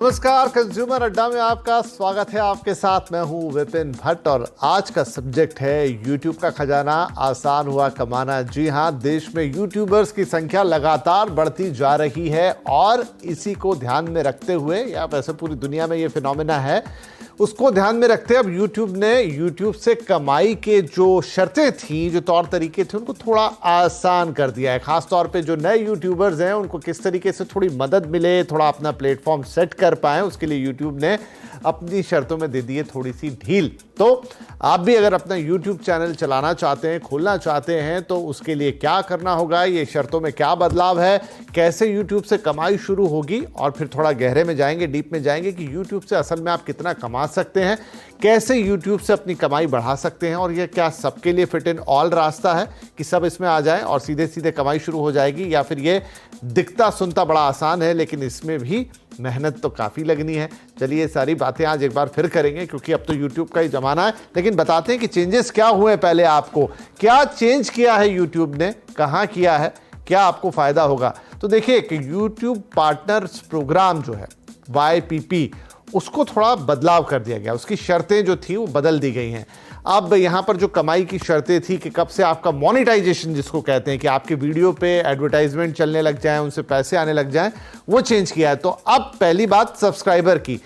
नमस्कार, कंज्यूमर अड्डा में आपका स्वागत है। आपके साथ मैं हूं विपिन भट्ट और आज का सब्जेक्ट है यूट्यूब का खजाना, आसान हुआ कमाना। जी हां, देश में यूट्यूबर्स की संख्या लगातार बढ़ती जा रही है और इसी को ध्यान में रखते हुए, या वैसे पूरी दुनिया में ये फिनोमेना है, उसको ध्यान में रखते अब यूट्यूब ने यूट्यूब से कमाई के जो शर्तें थी, जो तौर तरीके थे, उनको थोड़ा आसान कर दिया है। खास तौर पे जो नए यूट्यूबर्स हैं उनको किस तरीके से थोड़ी मदद मिले, थोड़ा अपना प्लेटफॉर्म सेट कर पाएं, उसके लिए यूट्यूब ने अपनी शर्तों में दे दी है थोड़ी सी ढील। तो आप भी अगर अपना यूट्यूब चैनल चलाना चाहते हैं, खोलना चाहते हैं, तो उसके लिए क्या करना होगा, ये शर्तों में क्या बदलाव है, कैसे यूट्यूब से कमाई शुरू होगी, और फिर थोड़ा गहरे में जाएंगे, डीप में जाएंगे कि यूट्यूब से असल में आप कितना कमा सकते हैं, कैसे यूट्यूब से अपनी कमाई बढ़ा सकते हैं, और ये क्या सबके लिए फिट इन ऑल रास्ता है कि सब इसमें आ जाएं और सीधे सीधे कमाई शुरू हो जाएगी, या फिर ये दिखता सुनता बड़ा आसान है लेकिन इसमें भी मेहनत तो काफ़ी लगनी है। चलिए सारी बातें आज एक बार फिर करेंगे क्योंकि अब तो यूट्यूब का ही ज़माना है। लेकिन बताते हैं कि चेंजेस क्या हुए, पहले आपको क्या चेंज किया है यूट्यूब ने, कहाँ किया है, क्या आपको फ़ायदा होगा। तो देखिए कि यूट्यूब पार्टनर्स प्रोग्राम जो है YPP, उसको थोड़ा बदलाव कर दिया गया, उसकी शर्तें जो थी वो बदल दी गई हैं। अब यहाँ पर जो कमाई की शर्तें थी कि कब से आपका मोनेटाइजेशन जिसको कहते हैं कि आपके वीडियो पे एडवर्टाइजमेंट चलने लग जाएं, उनसे पैसे आने लग जाएं, वो चेंज किया है। तो अब पहली बात सब्सक्राइबर की,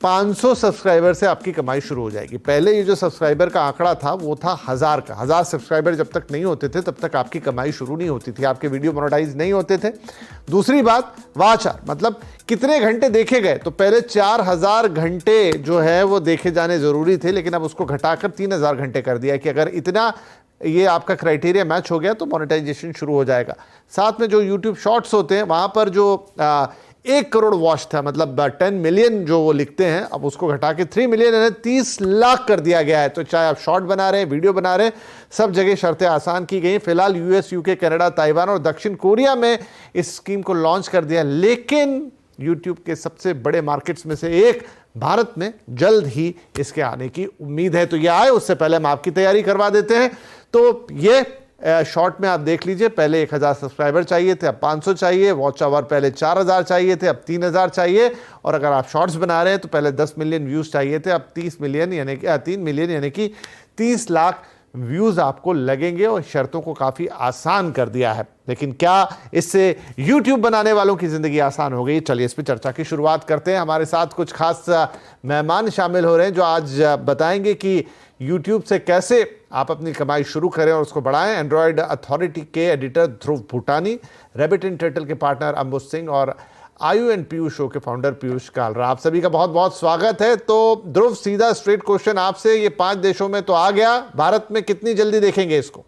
500 सब्सक्राइबर से आपकी कमाई शुरू हो जाएगी। पहले ये जो सब्सक्राइबर का आंकड़ा था वो था 1000 का। 1000 सब्सक्राइबर जब तक नहीं होते थे तब तक आपकी कमाई शुरू नहीं होती थी, आपके वीडियो मोनेटाइज नहीं होते थे। दूसरी बात वाचार, मतलब कितने घंटे देखे गए। तो पहले 4000 घंटे जो है वो देखे जाने जरूरी थे, लेकिन अब उसको घटाकर 3000 घंटे कर दिया कि अगर इतना ये आपका क्राइटेरिया मैच हो गया तो मोनेटाइजेशन शुरू हो जाएगा। साथ में जो यूट्यूब शॉर्ट्स होते हैं वहां पर जो 1 करोड़ वॉच था, मतलब 10 मिलियन जो वो लिखते हैं, अब उसको घटा के 3 मिलियन यानी 30 लाख कर दिया गया है। तो चाहे आप शॉर्ट बना रहे हैं, वीडियो बना रहे हैं, सब जगह शर्तें आसान की गई। फिलहाल US, UK, कनाडा, ताइवान और दक्षिण कोरिया में इस स्कीम को लॉन्च कर दिया, लेकिन यूट्यूब के सबसे बड़े मार्केट्स में से एक भारत में जल्द ही इसके आने की उम्मीद है। तो ये आए उससे पहले हम आपकी तैयारी करवा देते हैं। तो ये शॉर्ट में आप देख लीजिए, पहले 1000 सब्सक्राइबर चाहिए थे, अब 500 चाहिए। वॉच आवर पहले 4000 चाहिए थे, अब 3000 चाहिए। और अगर आप शॉर्ट्स बना रहे हैं तो पहले 10 मिलियन व्यूज चाहिए थे, अब 30 मिलियन यानी कि 3 मिलियन यानी कि 30 लाख व्यूज आपको लगेंगे। और शर्तों को काफ़ी आसान कर दिया है। लेकिन क्या इससे YouTube बनाने वालों की ज़िंदगी आसान हो गई? चलिए इस पर चर्चा की शुरुआत करते हैं। हमारे साथ कुछ खास मेहमान शामिल हो रहे हैं जो आज बताएंगे कि YouTube से कैसे आप अपनी कमाई शुरू करें और उसको बढ़ाएं। एंड्रॉयड अथॉरिटी के editor Dhruv Bhutani, Rabbit and Turtle के पार्टनर अंबुज सिंह और आयु एंड पीयूष शो के फाउंडर पीयूष कालरा, आप सभी का बहुत बहुत स्वागत है। तो ध्रुव, सीधा स्ट्रेट क्वेश्चन आपसे, ये 5 देशों में तो आ गया, भारत में कितनी जल्दी देखेंगे इसको?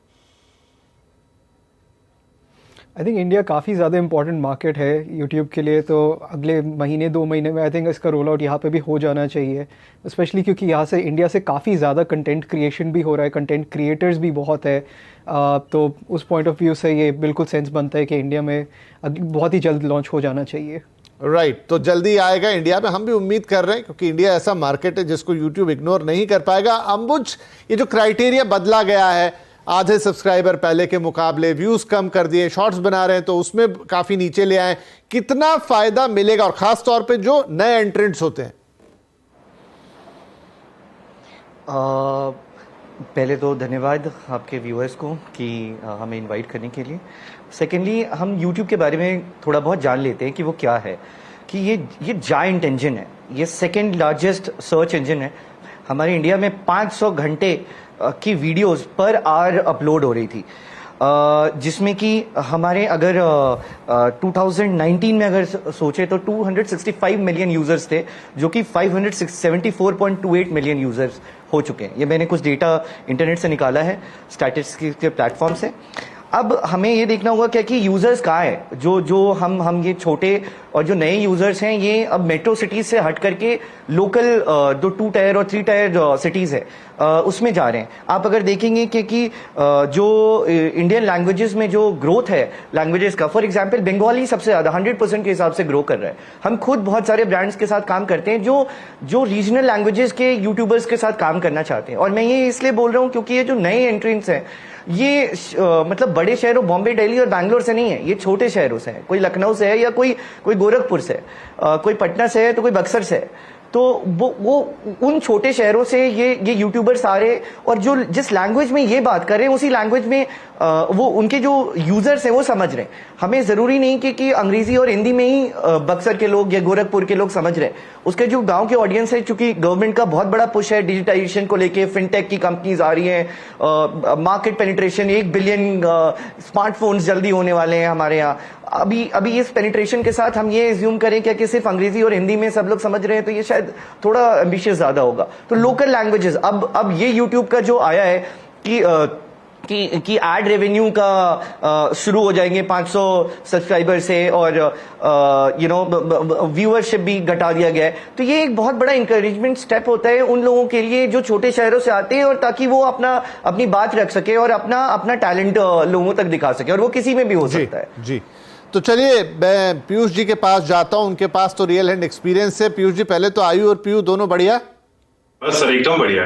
आई थिंक इंडिया काफ़ी ज़्यादा इंपॉर्टेंट मार्केट है यूट्यूब के लिए, तो अगले महीने 2 महीने में आई थिंक इसका रोल आउट यहाँ पे भी हो जाना चाहिए, स्पेशली क्योंकि यहाँ से इंडिया से काफ़ी ज़्यादा कंटेंट क्रिएशन भी हो रहा है, कंटेंट क्रिएटर्स भी बहुत है। तो उस पॉइंट ऑफ व्यू से ये बिल्कुल सेंस बनता है कि इंडिया में बहुत ही जल्द लॉन्च हो जाना चाहिए। राइट, तो जल्दी आएगा इंडिया में, हम भी उम्मीद कर रहे हैं क्योंकि इंडिया ऐसा मार्केट है जिसको यूट्यूब इग्नोर नहीं कर पाएगा। अंबुज, ये जो क्राइटेरिया बदला गया है, आधे सब्सक्राइबर पहले के मुकाबले, व्यूज कम कर दिए, शॉर्ट्स बना रहे हैं तो उसमें काफी नीचे ले आए, कितना फायदा मिलेगा और खास तौर पे जो नए एंट्रेंट्स होते हैं? पहले तो धन्यवाद आपके व्यूअर्स को कि हमें इनवाइट करने के लिए। सेकेंडली, हम यूट्यूब के बारे में थोड़ा बहुत जान लेते हैं कि वो क्या है। कि ये जायंट इंजन है, ये सेकेंड लार्जेस्ट सर्च इंजन है। हमारे इंडिया में 500 घंटे की वीडियोस पर आवर अपलोड हो रही थी, जिसमें कि हमारे अगर 2019 में अगर सोचे तो 265 मिलियन यूजर्स थे, जो कि 574.28 मिलियन यूजर्स हो चुके हैं। ये मैंने कुछ डेटा इंटरनेट से निकाला है, स्टैटिस्टिक्स के प्लेटफॉर्म से। अब हमें ये देखना होगा क्या कि यूजर्स कहाँ है, जो हम ये छोटे और जो नए यूजर्स हैं, ये अब मेट्रो सिटीज से हट करके लोकल जो 2 टायर और 3 टायर सिटीज है उसमें जा रहे हैं। आप अगर देखेंगे कि जो इंडियन लैंग्वेजेस में जो ग्रोथ है लैंग्वेजेस का, फॉर एग्जांपल बंगाली सबसे ज्यादा 100% के हिसाब से ग्रो कर रहा है। हम खुद बहुत सारे ब्रांड्स के साथ काम करते हैं जो रीजनल लैंग्वेजेस के यूट्यूबर्स के साथ काम करना चाहते हैं। और मैं ये इसलिए बोल रहा हूँ क्योंकि ये जो नए एंट्रेंट्स हैं, ये मतलब बड़े शहरों बॉम्बे, दिल्ली और बैंगलोर से नहीं है, ये छोटे शहरों से है। कोई लखनऊ से है या कोई गोरखपुर से है, कोई पटना से है तो कोई बक्सर से है। तो वो उन छोटे शहरों से ये यूट्यूबर सारे, और जो जिस लैंग्वेज में ये बात कर रहे हैं उसी लैंग्वेज में वो उनके जो यूजर्स हैं वो समझ रहे हैं। हमें जरूरी नहीं कि अंग्रेजी और हिंदी में ही बक्सर के लोग या गोरखपुर के लोग समझ रहे हैं। उसके जो गांव के ऑडियंस है, चूंकि गवर्नमेंट का बहुत बड़ा पुश है डिजिटाइजेशन को लेके, फिनटेक की कंपनीज आ रही हैं, मार्केट पेनिट्रेशन 1 बिलियन स्मार्टफोन्स जल्दी होने वाले हैं हमारे यहाँ। अभी इस पेनिट्रेशन के साथ हम ये एज्यूम करें क्या कि सिर्फ अंग्रेजी और हिंदी में सब लोग समझ रहे हैं, तो ये शायद थोड़ा एम्बिशियस ज्यादा होगा। तो लोकल लैंग्वेजेस, अब ये यूट्यूब का जो आया है कि एड रेवेन्यू का शुरू हो जाएंगे 500 सब्सक्राइबर से, और व्यूअरशिप भी घटा दिया गया है, तो ये एक बहुत बड़ा इंकरेजमेंट स्टेप होता है उन लोगों के लिए जो छोटे शहरों से आते हैं, और ताकि वो अपनी बात रख सके और अपना टैलेंट लोगों तक दिखा सके, और वो किसी में भी हो सकता है। जी, तो चलिए मैं पीयूष जी के पास जाता हूं, उनके पास तो रियल हैंड एक्सपीरियंस है। पीयूष जी, पहले तो आयु और पीयू दोनों बढ़िया? बस सर एकदम बढ़िया।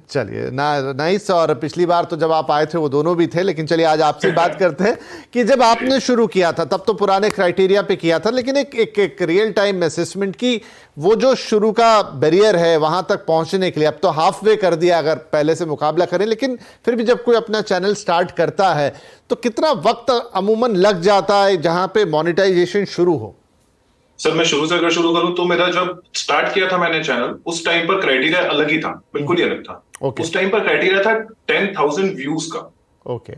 चलिए नाइस। और पिछली बार तो जब आप आए थे वो दोनों भी थे, लेकिन चलिए आज आपसे बात करते हैं कि जब आपने शुरू किया था तब तो पुराने क्राइटेरिया पे किया था, लेकिन एक रियल टाइम असेसमेंट की वो जो शुरू का बैरियर है वहां तक पहुंचने के लिए, अब तो हाफ वे कर दिया अगर पहले से मुकाबला करें, लेकिन फिर भी जब कोई अपना चैनल स्टार्ट करता है तो कितना वक्त अमूमन लग जाता है जहां पे मोनेटाइजेशन शुरू हो? सर मैं शुरू से अगर शुरू करूं तो मेरा जब स्टार्ट किया था मैंने चैनल, उस टाइम पर क्राइटेरिया अलग ही था, बिल्कुल ही अलग था। उस टाइम पर क्राइटेरिया था 10,000 व्यूज का।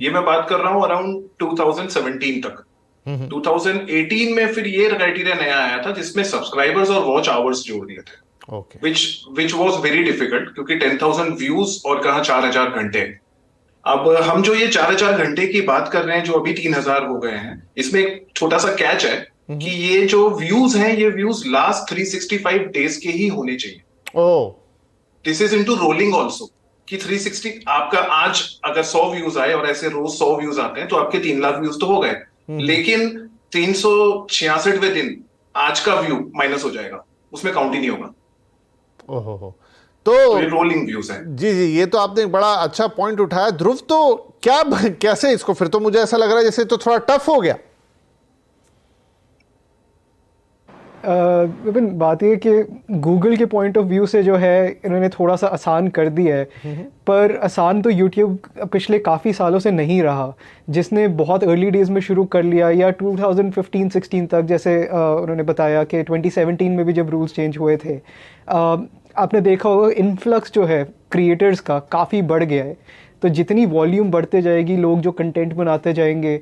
ये मैं बात कर रहा हूं अराउंड 2017 तक। 2018 में फिर ये क्राइटेरिया नया आया था जिसमें सब्सक्राइबर्स और वॉच आवर्स जोड़ दिए थे, विच वॉज वेरी डिफिकल्ट, क्योंकि 10,000 व्यूज और कहा 4,000 घंटे। अब हम जो ये 4,000 घंटे की बात कर रहे हैं जो अभी 3,000 हो गए हैं, इसमें एक छोटा सा कैच है कि ये जो व्यूज हैं ये व्यूज लास्ट 365 डेज के ही होने चाहिए। This is into rolling also, कि 360 आपका आज अगर 100 व्यूज आए और ऐसे रोज 100 व्यूज आते हैं तो आपके 3 लाख व्यूज तो हो गए, लेकिन 366वें दिन आज का व्यू माइनस हो जाएगा, उसमें काउंट ही नहीं होगा। तो ये रोलिंग व्यूज है। जी, ये तो आपने एक बड़ा अच्छा पॉइंट उठाया ध्रुव। तो क्या कैसे इसको, फिर तो मुझे ऐसा लग रहा है जैसे तो थोड़ा टफ हो गया। विपिन, बात ये कि गूगल के पॉइंट ऑफ व्यू से जो है इन्होंने थोड़ा सा आसान कर दिया है, पर आसान तो यूट्यूब पिछले काफ़ी सालों से नहीं रहा। जिसने बहुत अर्ली डेज में शुरू कर लिया या 2015-16 तक, जैसे उन्होंने बताया कि 2017 में भी जब रूल्स चेंज हुए थे, आपने देखा होगा इन्फ्लक्स जो है क्रिएटर्स का काफ़ी बढ़ गया है। तो जितनी वॉल्यूम बढ़ते जाएगी, लोग जो कंटेंट बनाते जाएंगे,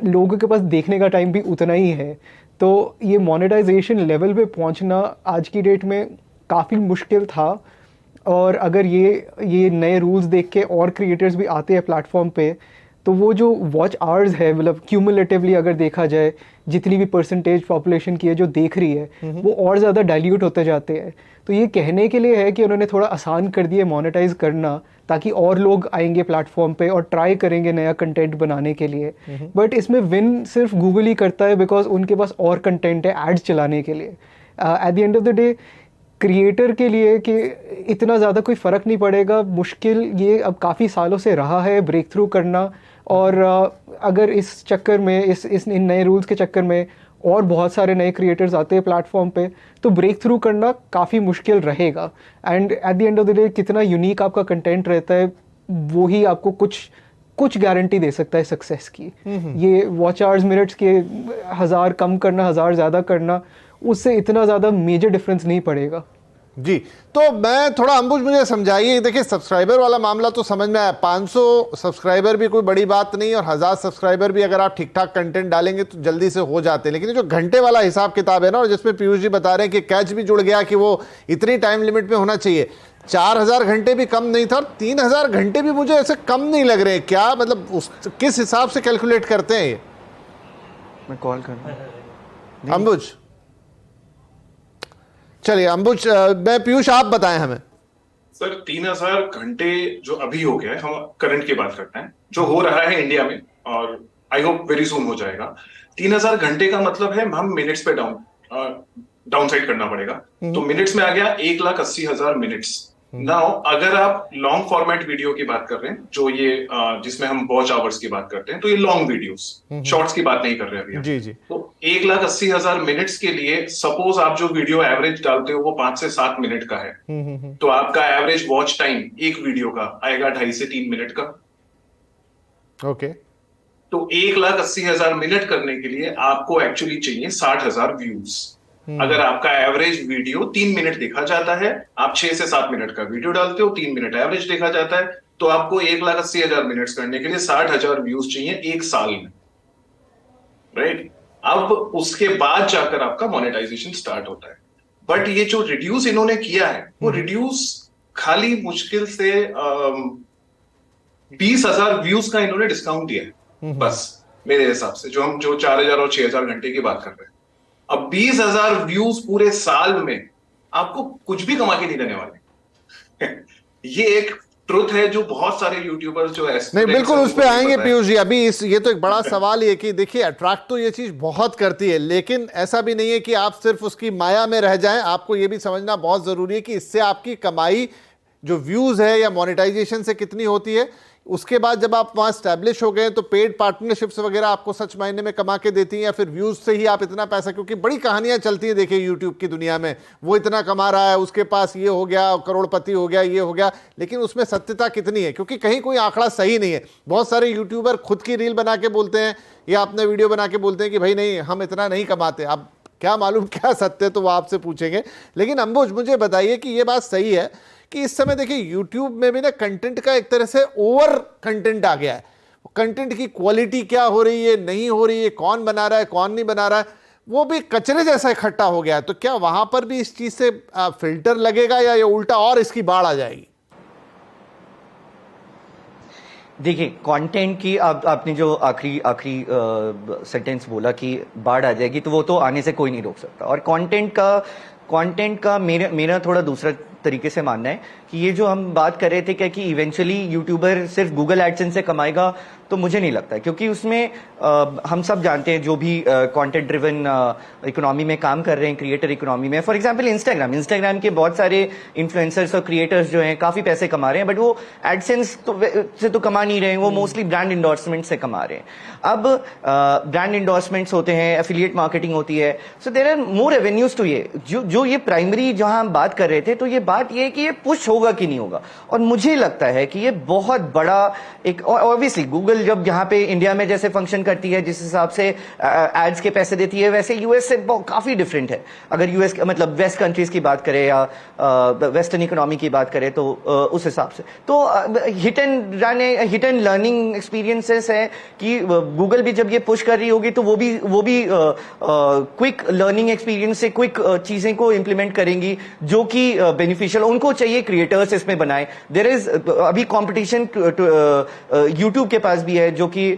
लोगों के पास देखने का टाइम भी उतना ही है। तो ये मोनेटाइजेशन लेवल पे पहुंचना आज की डेट में काफ़ी मुश्किल था। और अगर ये नए रूल्स देख के और क्रिएटर्स भी आते हैं प्लेटफॉर्म पे, तो वो जो वॉच आवर्स है, मतलब क्यूमुलेटिवली अगर देखा जाए जितनी भी परसेंटेज पॉपुलेशन की है जो देख रही है, वो और ज़्यादा डाइल्यूट होते जाते हैं। तो ये कहने के लिए है कि उन्होंने थोड़ा आसान कर दिया मोनेटाइज करना, ताकि और लोग आएंगे प्लेटफॉर्म पे और ट्राई करेंगे नया कंटेंट बनाने के लिए। बट इसमें विन सिर्फ गूगल ही करता है, बिकॉज उनके पास और कंटेंट है एड्स चलाने के लिए। At the end of the day creator के लिए कि इतना ज़्यादा कोई फ़र्क नहीं पड़ेगा। मुश्किल ये अब काफ़ी सालों से रहा है ब्रेक थ्रू करना, और अगर इस चक्कर में इन नए रूल्स के चक्कर में और बहुत सारे नए क्रिएटर्स आते हैं प्लेटफॉर्म पे, तो ब्रेक थ्रू करना काफ़ी मुश्किल रहेगा। And at the end of the day कितना यूनिक आपका कंटेंट रहता है, वो ही आपको कुछ गारंटी दे सकता है सक्सेस की। ये वॉच आवर्स मिनट्स के 1000 कम करना, 1000 ज़्यादा करना, उससे इतना ज़्यादा मेजर डिफरेंस नहीं पड़ेगा। जी, तो मैं थोड़ा अंबुज मुझे समझाइए। देखिए, सब्सक्राइबर वाला मामला तो समझ में आया, 500 सब्सक्राइबर भी कोई बड़ी बात नहीं, और 1000 सब्सक्राइबर भी अगर आप ठीक ठाक कंटेंट डालेंगे तो जल्दी से हो जाते हैं। लेकिन जो घंटे वाला हिसाब किताब है ना, और जिसमें पीयूष जी बता रहे हैं कि कैच भी जुड़ गया कि वो इतनी टाइम लिमिट में होना चाहिए, 4000 घंटे भी कम नहीं था, और 3000 घंटे भी मुझे ऐसे कम नहीं लग रहे। क्या मतलब किस हिसाब से कैलकुलेट करते हैं ये? मैं कॉल कर रहा हूं अंबुज। चलिए अंबुज, मैं पीयूष, आप बताएं हमें। सर 3000 घंटे जो अभी हो गया है, हम करंट की बात करते हैं, जो हो रहा है इंडिया में, और आई होप वेरी सून हो जाएगा। 3000 घंटे का मतलब है हम मिनट्स पे डाउन साइड करना पड़ेगा। तो मिनट्स में आ गया 1,80,000 मिनट्स। नाउ अगर आप लॉन्ग फॉर्मेट वीडियो की बात कर रहे हैं, जो ये जिसमें हम वॉच आवर्स की बात करते हैं, तो ये लॉन्ग वीडियोस, शॉर्ट्स की बात नहीं कर रहे अभी हम। जी जी। तो 1,80,000 मिनट्स के लिए सपोज आप जो वीडियो एवरेज डालते हो वो 5 से 7 मिनट का है, तो आपका एवरेज वॉच टाइम एक वीडियो का आएगा 2.5 से 3 मिनट का। ओके। तो 1,80,000 मिनट करने के लिए आपको एक्चुअली चाहिए 60,000 व्यूज। अगर आपका एवरेज वीडियो 3 मिनट देखा जाता है, आप 6 से 7 मिनट का वीडियो डालते हो, 3 मिनट एवरेज देखा जाता है, तो आपको 1,80,000 मिनट्स करने के लिए 60,000 व्यूज चाहिए एक साल में, राइट? अब उसके बाद जाकर आपका मोनेटाइजेशन स्टार्ट होता है। बट ये जो रिड्यूस इन्होंने किया है, वो रिड्यूस खाली मुश्किल से 20,000 व्यूज का इन्होंने डिस्काउंट दिया है बस, मेरे हिसाब से, जो 4,000 और 6,000 घंटे की बात कर रहे हैं। अब 20,000 व्यूज पूरे साल में आपको कुछ भी कमा के नहीं देने वाले। ये एक ट्रुथ है जो बहुत सारे यूट्यूबर्स जो नहीं, बिल्कुल उस पे आएंगे पीयूष जी। अभी ये तो एक बड़ा सवाल है कि देखिए अट्रैक्ट तो ये चीज बहुत करती है, लेकिन ऐसा भी नहीं है कि आप सिर्फ उसकी माया में रह जाएं। आपको ये भी समझना बहुत जरूरी है कि इससे आपकी कमाई जो व्यूज है या मोनेटाइजेशन से कितनी होती है। उसके बाद जब आप वहां स्टैब्लिश हो गए तो पेड पार्टनरशिप्स वगैरह आपको सच मायने में कमा के देती हैं, या फिर व्यूज से ही आप इतना पैसा, क्योंकि बड़ी कहानियां चलती हैं देखिए यूट्यूब की दुनिया में, वो इतना कमा रहा है, उसके पास ये हो गया, करोड़पति हो गया, ये हो गया, लेकिन उसमें सत्यता कितनी है? क्योंकि कहीं कोई आंकड़ा सही नहीं है। बहुत सारे यूट्यूबर खुद की रील बना के बोलते हैं या अपने वीडियो बना के बोलते हैं कि भाई नहीं, हम इतना नहीं कमाते। अब क्या मालूम क्या सत्य, तो वो आपसे पूछेंगे। लेकिन अंबुज, मुझे बताइए कि ये बात सही है कि इस समय देखिए यूट्यूब में भी ना कंटेंट का एक तरह से ओवर कंटेंट आ गया है। कंटेंट की क्वालिटी क्या हो रही है, नहीं हो रही है, कौन बना रहा है, कौन नहीं बना रहा है, वो भी कचरे जैसा इकट्ठा हो गया है। तो क्या वहां पर भी इस चीज से फिल्टर लगेगा या ये उल्टा और इसकी बाढ़ आ जाएगी? देखिए, कंटेंट की आपने जो आखिरी सेंटेंस बोला कि बाढ़ आ जाएगी, तो वो तो आने से कोई नहीं रोक सकता। और कंटेंट का मेरा थोड़ा दूसरा तरीके से मानना है कि ये जो हम बात कर रहे थे क्या कि इवेंचुअली यूट्यूबर सिर्फ गूगल एडसेंस से कमाएगा, तो मुझे नहीं लगता, क्योंकि उसमें हम सब जानते हैं जो भी कंटेंट ड्रिवन इकोनॉमी में काम कर रहे हैं, क्रिएटर इकोनॉमी में, फॉर एग्जांपल इंस्टाग्राम के बहुत सारे इन्फ्लुएंसर्स और क्रिएटर्स जो हैं काफी पैसे कमा रहे हैं, बट वो एडसेंस से तो कमा नहीं रहे हैं, वो मोस्टली ब्रांड इंडोर्समेंट से कमा रहे हैं। अब ब्रांड इंडोर्समेंट्स होते हैं, एफिलिएट मार्केटिंग होती है, so there are more revenues to ये जो ये प्राइमरी जहां हम बात कर रहे थे, तो ये बात ये है कि ये पुश होगा कि नहीं होगा। और मुझे लगता है कि ये बहुत बड़ा एक, ऑब्वियसली गूगल जब यहाँ पे इंडिया में जैसे फंक्शन करती है, जिस हिसाब से एड्स के पैसे देती है, वैसे यूएस से काफी डिफरेंट है। अगर यूएस मतलब वेस्ट कंट्रीज की बात करें या वेस्टर्न इकोनॉमी की बात करें, तो उस हिसाब से तो हिट एंड लर्निंग एक्सपीरियंसेस है कि गूगल भी जब ये पुश कर रही होगी तो वो भी क्विक लर्निंग एक्सपीरियंस से क्विक चीजें को इंप्लीमेंट करेंगी जो कि बेनिफिशियल उनको चाहिए, क्रिएटर्स इसमें बनाए। देयर इज अभी कंपटीशन यूट्यूब के पास भी है, जो कि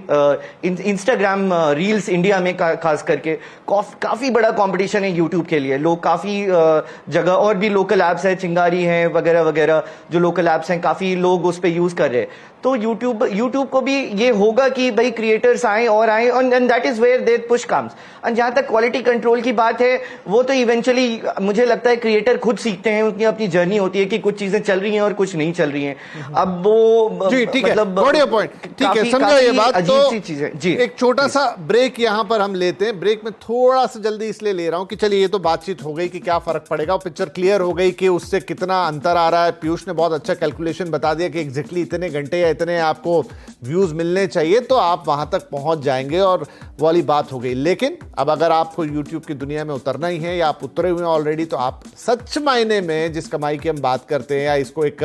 इंस्टाग्राम रील्स इंडिया में खास करके काफी बड़ा कंपटीशन है यूट्यूब के लिए। लोग काफी जगह और भी लोकल एप्स है, चिंगारी है वगैरह वगैरह, जो लोकल एप्स हैं काफी लोग उस पर यूज कर रहे हैं। तो यूट्यूब को भी ये होगा कि भाई क्रिएटर्स आए and that is where they push comes. और जहां तक क्वालिटी कंट्रोल की बात है, वो तो इवेंचुअली मुझे लगता है क्रिएटर खुद सीखते हैं, उनकी अपनी जर्नी होती है कि कुछ चीजें चल रही हैं और कुछ नहीं चल रही हैं। अब वो जी ठीक मतलब है, पॉइंट ठीक है, समझा ये बात। तो जी एक छोटा सा ब्रेक यहां पर हम लेते हैं। ब्रेक में थोड़ा सा जल्दी इसलिए ले रहा हूं कि चलिए ये तो बातचीत हो गई कि क्या फर्क पड़ेगा, पिक्चर क्लियर हो गई कि उससे कितना अंतर आ रहा है। पीयूष ने बहुत अच्छा कैलकुलेशन बता दिया कि एग्जैक्टली इतने घंटे या इतने आपको व्यूज मिलने चाहिए तो आप वहां तक पहुंच जाएंगे, और वाली बात हो गई। लेकिन अब अगर आपको यूट्यूब की दुनिया में उतरना ही है या आप उतरे हुए हैं ऑलरेडी, तो आप सच मायने में जिस कमाई की हम बात करते हैं या इसको एक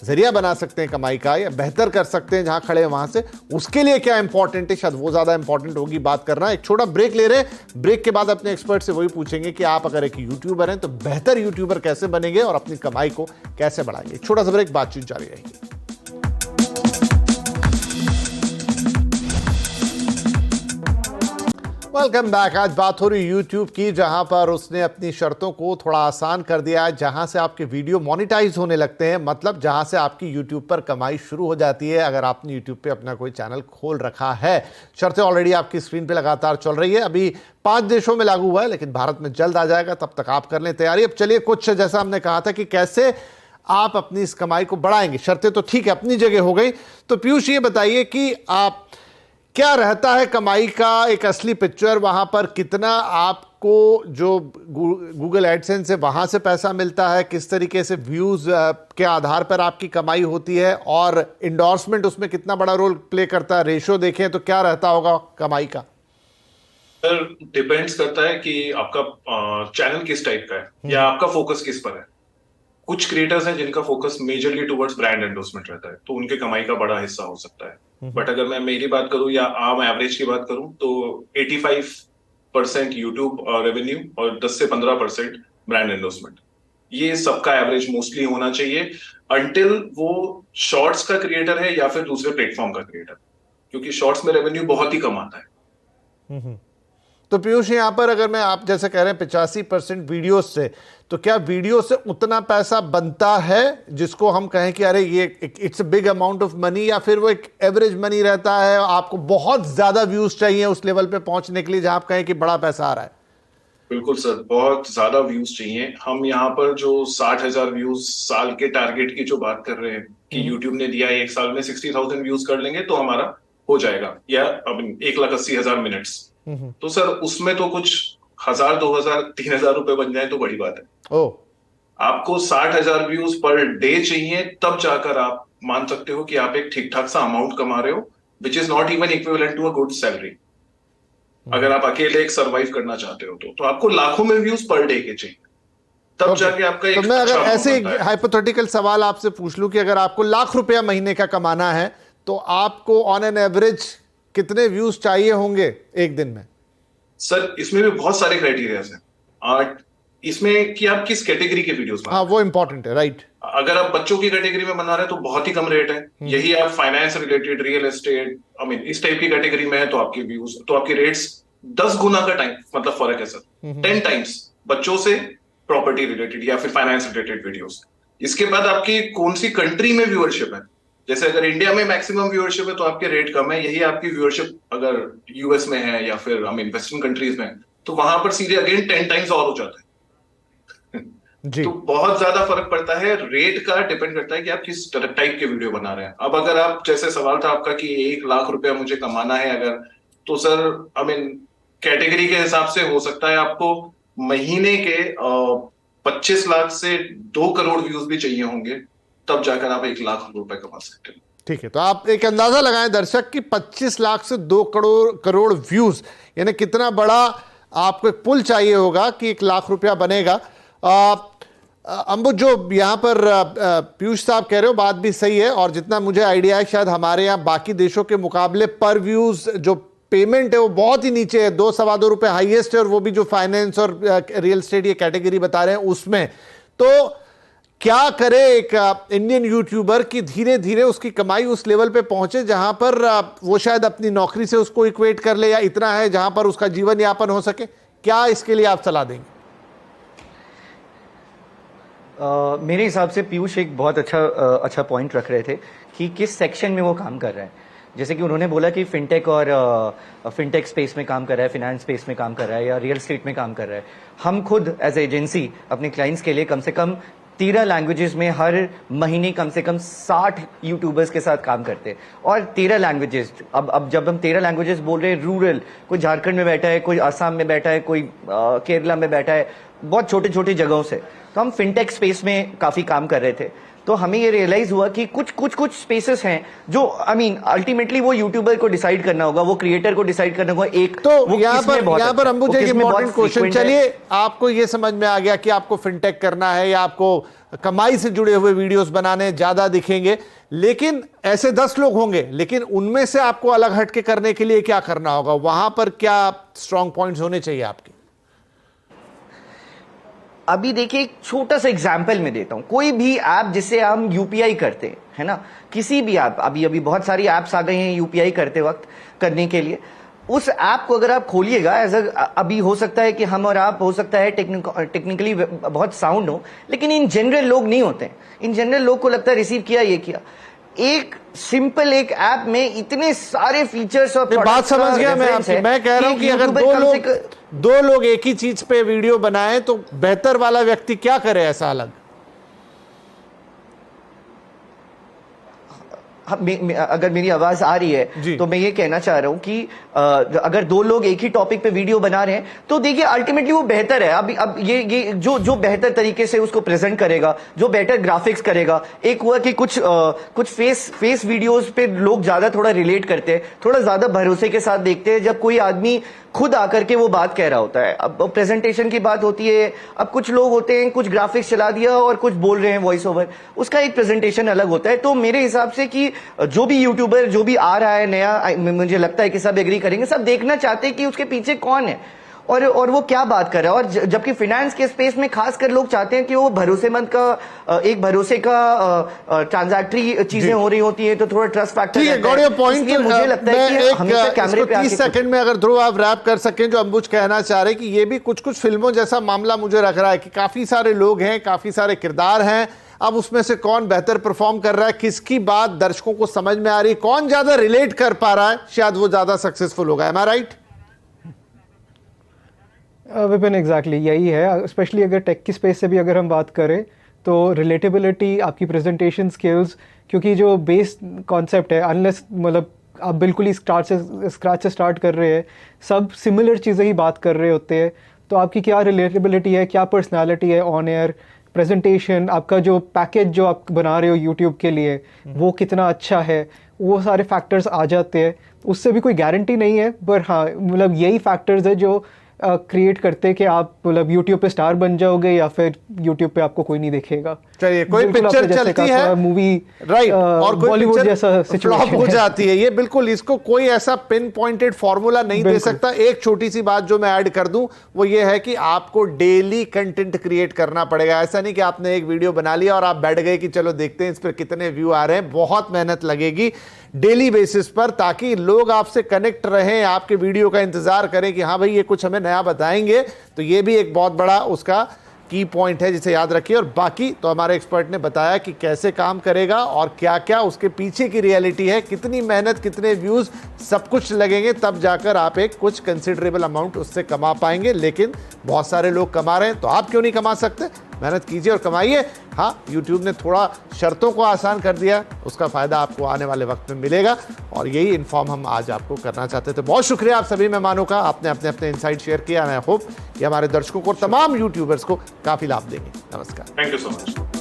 जरिया बना सकते हैं कमाई का, या बेहतर कर सकते हैं जहां खड़े हैं वहां से, उसके लिए क्या इंपॉर्टेंट है, शायद वो ज्यादा इंपॉर्टेंट होगी बात करना। एक छोटा ब्रेक ले रहे हैं। ब्रेक के बाद अपने एक्सपर्ट से वही पूछेंगे कि आप अगर एक यूट्यूबर हैं तो बेहतर यूट्यूबर कैसे बनेंगे और अपनी कमाई को कैसे बढ़ाएंगे। छोटा सा ब्रेक, बातचीत जारी रहेगी। Welcome back. आज बात हो रही यूट्यूब की, जहां पर उसने अपनी शर्तों को थोड़ा आसान कर दिया है, जहां से आपके वीडियो मोनेटाइज होने लगते हैं, मतलब जहां से आपकी यूट्यूब पर कमाई शुरू हो जाती है अगर आपने यूट्यूब पे अपना कोई चैनल खोल रखा है। शर्तें ऑलरेडी आपकी स्क्रीन पे लगातार चल रही है। अभी 5 देशों में लागू हुआ है, लेकिन भारत में जल्द आ जाएगा, तब तक आप कर लें तैयारी। अब चलिए कुछ, जैसा हमने कहा था कि कैसे आप अपनी इस कमाई को बढ़ाएंगे? शर्तें तो ठीक है, अपनी जगह हो गई। तो पीयूष ये बताइए कि आप क्या रहता है कमाई का एक असली पिक्चर? वहां पर कितना आपको जो गूगल एडसेंस है वहां से पैसा मिलता है, किस तरीके से व्यूज के आधार पर आपकी कमाई होती है, और इंडोर्समेंट उसमें कितना बड़ा रोल प्ले करता है? रेशो देखें तो क्या रहता होगा कमाई का? सर डिपेंड्स करता है कि आपका चैनल किस टाइप का है या आपका फोकस किस पर है। कुछ क्रिएटर्स हैं जिनका focus majorly towards brand endorsement रहता है, तो उनके कमाई का बड़ा हिस्सा हो सकता है। बट अगर मैं मेरी बात करूं या आम एवरेज की बात करूं तो 85% यूट्यूब रेवेन्यू और 10 से 15% ब्रांड एंडोर्समेंट, ये सबका एवरेज मोस्टली होना चाहिए अंटिल वो शॉर्ट्स का क्रिएटर है या फिर दूसरे प्लेटफॉर्म का क्रिएटर, क्योंकि शॉर्ट्स में रेवेन्यू बहुत ही कम आता है। तो पीयूष यहां पर अगर मैं, आप जैसे कह रहे हैं 85% वीडियो से, तो क्या वीडियो से उतना पैसा बनता है जिसको हम कहें कि अरे ये it's a big amount of money, या फिर वो एक एवरेज मनी रहता है, आपको बहुत ज्यादा व्यूज चाहिए उस लेवल पे पहुंचने के लिए जहां आप कहें कि बड़ा पैसा आ रहा है? बिल्कुल सर, बहुत ज्यादा व्यूज चाहिए। हम यहाँ पर जो 60,000 व्यूज साल के टारगेट की जो बात कर रहे हैं कि यूट्यूब ने दिया है 1 साल में 60,000 व्यूज कर लेंगे तो हमारा हो जाएगा, या अब 1,80,000 मिनट्स, तो सर उसमें तो कुछ 1,000, 2,000, 3,000 रुपए बन जाए तो बड़ी बात है। आपको 60,000 व्यूज पर डे चाहिए, तब जाकर आप मान सकते हो कि आप एक ठीक ठाक सा अमाउंट कमा रहे हो, which is not even equivalent to a good salary. अगर आप अकेले एक सर्वाइव करना चाहते हो तो आपको लाखों में व्यूज पर डे के चाहिए, तब जाके आपका एक तो मैं अगर ऐसे हाइपोथेटिकल सवाल आपसे पूछ लूं कि अगर आपको ₹1,00,000 महीने का कमाना है तो आपको ऑन एन एवरेज कितने व्यूज चाहिए होंगे एक दिन में? सर इसमें भी बहुत सारे क्राइटेरियाज हैं। इसमें कि आप किस कैटेगरी के वीडियोस बना रहे हैं, वो इंपॉर्टेंट है, राइट। अगर आप बच्चों की कैटेगरी में बना रहे हैं तो बहुत ही कम रेट है। यही आप फाइनेंस रिलेटेड, रियल एस्टेट, इस टाइप की कैटेगरी में है तो आपके व्यूज, तो आपके रेट्स 10 गुना का टाइम मतलब फर्क है सर, 10 टाइम्स बच्चों से प्रॉपर्टी रिलेटेड या फिर फाइनेंस रिलेटेड वीडियोस। इसके बाद आपकी कौन सी कंट्री में व्यूअरशिप है, जैसे अगर इंडिया में मैक्सिमम व्यूअरशिप है तो आपके रेट कम है, यही आपकी व्यूअरशिप अगर यूएस में है या फिर वेस्टर्न कंट्रीज में तो वहां पर सीधे अगेन 10 टाइम्स और हो जाता है। जी। तो बहुत ज्यादा फर्क पड़ता है, रेट का डिपेंड करता है कि आप किस टाइप के वीडियो बना रहे हैं। अब अगर आप, जैसे सवाल था आपका कि 1,00,000 रुपया मुझे कमाना है अगर, तो सर कैटेगरी के हिसाब से हो सकता है आपको महीने के 25 लाख से 2 करोड़ व्यूज भी चाहिए होंगे, तब जाकर आप 1,00,000 रुपए कमा सकते हैं। ठीक है, तो आप एक अंदाजा लगाएं दर्शक कि 25 लाख से 2 करोड़ व्यूज, यानी कितना बड़ा आपको एक पुल चाहिए होगा कि 1,00,000 रुपया बनेगा। अंबु, जो यहाँ पर पीयूष साहब कह रहे हो बात भी सही है, और जितना मुझे आइडिया है शायद हमारे यहाँ बाकी देशों के मुकाबले पर व्यूज जो पेमेंट है वो बहुत ही नीचे है, 2-2.25 रुपए हाईएस्ट है, और वो भी जो फाइनेंस और रियल एस्टेट ये कैटेगरी बता रहे हैं उसमें। तो क्या करे एक इंडियन यूट्यूबर की धीरे धीरे उसकी कमाई उस लेवल पे पहुंचे जहां पर वो शायद अपनी नौकरी से उसको इक्वेट कर ले, या इतना है जहां पर उसका जीवन यापन हो सके? क्या इसके लिए आप सलाह देंगे? मेरे हिसाब से पीयूष एक बहुत अच्छा पॉइंट रख रहे थे कि किस सेक्शन में वो काम कर रहे हैं। जैसे कि उन्होंने बोला कि फिनटेक और फिनटेक स्पेस में काम कर रहा है, फाइनेंस स्पेस में काम कर रहा है, या रियल एस्टेट में काम कर रहा है। हम खुद एज एजेंसी अपने क्लाइंट्स के लिए कम से कम 13 लैंग्वेजेस में हर महीने कम से कम 60 यूट्यूबर्स के साथ काम करते हैं। और 13 लैंग्वेजेस, अब जब हम 13 लैंग्वेजेस बोल रहे हैं, रूरल, कोई झारखंड में बैठा है, कोई असम में बैठा है, कोई केरला में बैठा है, बहुत छोटे छोटे जगहों से, तो हम फिनटेक स्पेस में काफी काम कर रहे थे। तो हमें ये रियलाइज हुआ कि कुछ स्पेसेस हैं जो अल्टीमेटली वो यूट्यूबर को डिसाइड करना होगा, वो क्रिएटर को डिसाइड करना होगा। एक तो यहाँ पर अंबु जी एक इम्पोर्टेंट क्वेश्चन, चलिए आपको ये समझ में आ गया कि आपको फिनटेक करना है या आपको कमाई से जुड़े हुए वीडियोस बनाने ज्यादा दिखेंगे, लेकिन ऐसे 10 लोग होंगे, लेकिन उनमें से आपको अलग हटके करने के लिए क्या करना होगा? वहां पर क्या स्ट्रॉन्ग पॉइंट्स होने चाहिए आपके? अभी देखिए, एक छोटा सा एग्जाम्पल मैं देता हूं। कोई भी ऐप जिसे हम यूपीआई करते हैं, है ना, किसी भी ऐप, अभी बहुत सारी ऐप्स आ गई हैं यूपीआई करते वक्त करने के लिए। उस ऐप को अगर आप खोलिएगा, अभी हो सकता है कि हम और आप, हो सकता है टेक्निकली बहुत साउंड हो, लेकिन इन जनरल लोग नहीं होते हैं। इन जनरल लोग को लगता है रिसीव किया, ये किया। एक सिंपल एक ऐप में इतने सारे फीचर्स और बात समझ गया मैं कह रहा हूं कि अगर दो लोग एक ही चीज पे वीडियो बनाएं तो बेहतर वाला व्यक्ति क्या करे ऐसा अलग? अगर मेरी आवाज आ रही है तो मैं ये कहना चाह रहा हूं कि अगर दो लोग एक ही टॉपिक पे वीडियो बना रहे हैं तो देखिए अल्टीमेटली वो बेहतर है। अब ये जो बेहतर तरीके से उसको प्रेजेंट करेगा, जो बेटर ग्राफिक्स करेगा। एक हुआ कि कुछ फेस वीडियोस पे लोग ज्यादा थोड़ा रिलेट करते हैं, थोड़ा ज्यादा भरोसे के साथ देखते हैं जब कोई आदमी खुद आकर के वो बात कह रहा होता है। अब प्रेजेंटेशन की बात होती है, अब कुछ लोग होते हैं कुछ ग्राफिक्स चला दिया और कुछ बोल रहे हैं वॉइस ओवर, उसका एक प्रेजेंटेशन अलग होता है। तो मेरे हिसाब से कि जो भी यूट्यूबर जो भी आ रहा है नया, मुझे लगता है कि सब एग्री करेंगे, सब देखना चाहते हैं कि उसके पीछे कौन है और वो क्या बात कर रहा है। और जबकि फाइनेंस के स्पेस में खासकर लोग चाहते हैं कि वो भरोसेमंद का एक भरोसे का ट्रांजैक्टरी चीजें हो रही होती है तो थोड़ा ट्रस्ट फैक्टर। ठीक है, गॉट योर पॉइंट। मुझे लगता है कि हमेशा कैमरे पे 30 सेकंड में अगर ध्रुव आप रैप कर सकें, जो अंबुज कहना चाह रहे हैं कि ये भी कुछ फिल्मों जैसा मामला मुझे रख रहा है कि काफी सारे लोग हैं, काफी सारे किरदार हैं, अब उसमें से कौन बेहतर परफॉर्म कर रहा है, किसकी बात दर्शकों को समझ में आ रही है, कौन ज्यादा रिलेट कर पा रहा है, शायद वो ज्यादा सक्सेसफुल होगा। एम आई राइट? विपिन एग्जैक्टली यही है। स्पेशली अगर टेक की स्पेस से भी अगर हम बात करें तो रिलेटेबिलिटी, आपकी प्रेजेंटेशन स्किल्स, क्योंकि जो बेस कॉन्सेप्ट है, अनलेस मतलब आप बिल्कुल ही स्क्रैच से स्टार्ट कर रहे हैं, सब सिमिलर चीज़ें ही बात कर रहे होते हैं, तो आपकी क्या रिलेटेबिलिटी है, क्या पर्सनालिटी है ऑन एयर, प्रेजेंटेशन, आपका जो पैकेज जो आप बना रहे हो यूट्यूब के लिए वो कितना अच्छा है, वो सारे फैक्टर्स आ जाते हैं। उससे भी कोई गारंटी नहीं है, पर हाँ मतलब यही फैक्टर्स है जो क्रिएट करते कि आप मतलब YouTube पे स्टार बन जाओगे या फिर YouTube पे आपको कोई नहीं देखेगा। चलिए, कोई पिक्चर चलती है मूवी राइट और कोई बॉलीवुड जैसा सिचुएशन हो जाती है, ये बिल्कुल इसको कोई ऐसा पिन पॉइंटेड फॉर्मूला नहीं दे सकता। एक छोटी सी बात जो मैं ऐड कर दूं वो ये है कि आपको डेली कंटेंट क्रिएट करना पड़ेगा। ऐसा नहीं कि आपने एक वीडियो बना लिया और आप बैठ गए कि चलो देखते हैं इस पर कितने व्यू आ रहे हैं। बहुत मेहनत लगेगी डेली बेसिस पर, ताकि लोग आपसे कनेक्ट रहें, आपके वीडियो का इंतजार करें कि हाँ भाई ये कुछ हमें नया बताएंगे। तो ये भी एक बहुत बड़ा उसका की पॉइंट है जिसे याद रखिए। और बाकी तो हमारे एक्सपर्ट ने बताया कि कैसे काम करेगा और क्या क्या उसके पीछे की रियलिटी है, कितनी मेहनत, कितने व्यूज, सब कुछ लगेंगे, तब जाकर आप एक कुछ कंसिडरेबल अमाउंट उससे कमा पाएंगे। लेकिन बहुत सारे लोग कमा रहे हैं, तो आप क्यों नहीं कमा सकते? मेहनत कीजिए और कमाइए। हाँ, YouTube ने थोड़ा शर्तों को आसान कर दिया, उसका फ़ायदा आपको आने वाले वक्त में मिलेगा और यही इन्फॉर्म हम आज आपको करना चाहते थे। बहुत शुक्रिया आप सभी मेहमानों का, आपने अपने अपने इनसाइट शेयर किया। आई होप कि हमारे दर्शकों को और तमाम यूट्यूबर्स को काफ़ी लाभ देंगे। नमस्कार, थैंक यू सो मच।